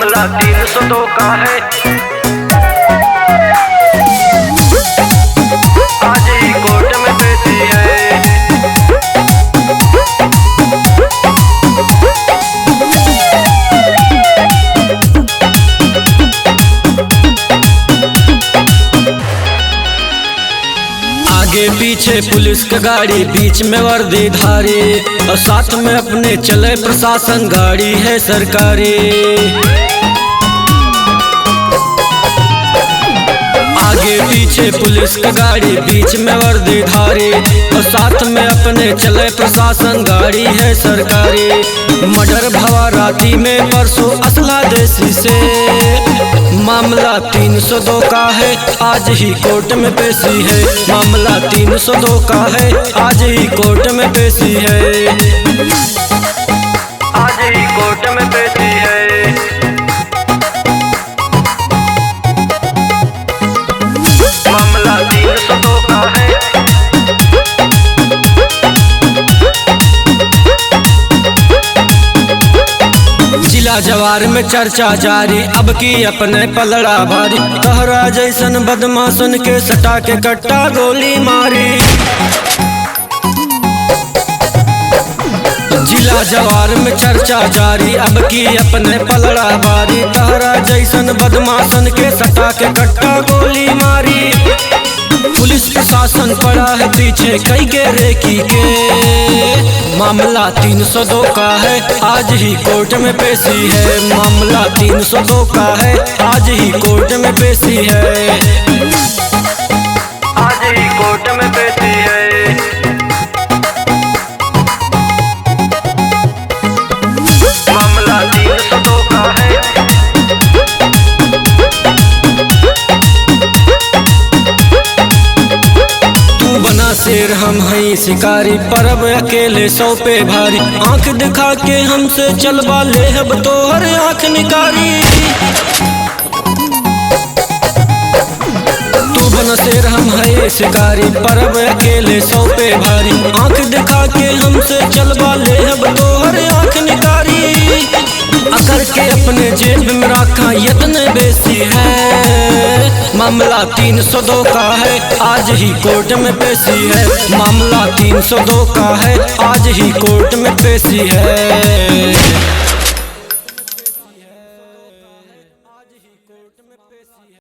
मामला 302 का है। आज ही कोर्ट में पेशी है। आगे पीछे पुलिस का गाड़ी, बीच में वर्दीधारी और साथ में अपने चले प्रशासन, गाड़ी है सरकारी। आगे पीछे पुलिस का गाड़ी, बीच में वर्दीधारी और साथ में अपने चले प्रशासन, गाड़ी है सरकारी। मर्डर भवा राती में परसों असला देसी से, मामला 302 का है, आज ही कोर्ट में पेशी है। मामला 302 का है, आज ही कोर्ट में पेशी है। आज ही कोर्ट में पेशी है। मामला 302 का है। जिला जवार में चर्चा जारी, अब की अपने पलड़ा भारी। तहरा जैसन बदमाशन के सटा के कट्टा गोली मारी। जिला जवार में चर्चा जारी, अब की अपने पलड़ा भारी। तहरा जैसन बदमाशन के सटा के कट्टा गोली मारी। पुलिस प्रशासन पड़ा है पीछे कई के रेकी के। मामला 302 का है, आज ही कोर्ट में पेशी है। मामला 302 का है, आज ही कोर्ट में पेशी है। आज ही कोर्ट में पेशी है। मामला 302 का है। शेर हम हैं शिकारी, परब अकेले सौ पे भारी। आंख दिखा के हमसे चलवा ले अब तो हर आंख निकारी। तू बना शेर हम हैं शिकारी, परब अकेले सौ पे भारी। आंख दिखा के हमसे चलवा ले अब तो हर आंख निकारी। अकर के अपने जेब में रखा यत्न बेसी है। मामला 302 का है, आज ही कोर्ट में पेशी है। मामला 302 का है, आज ही कोर्ट में पेशी है।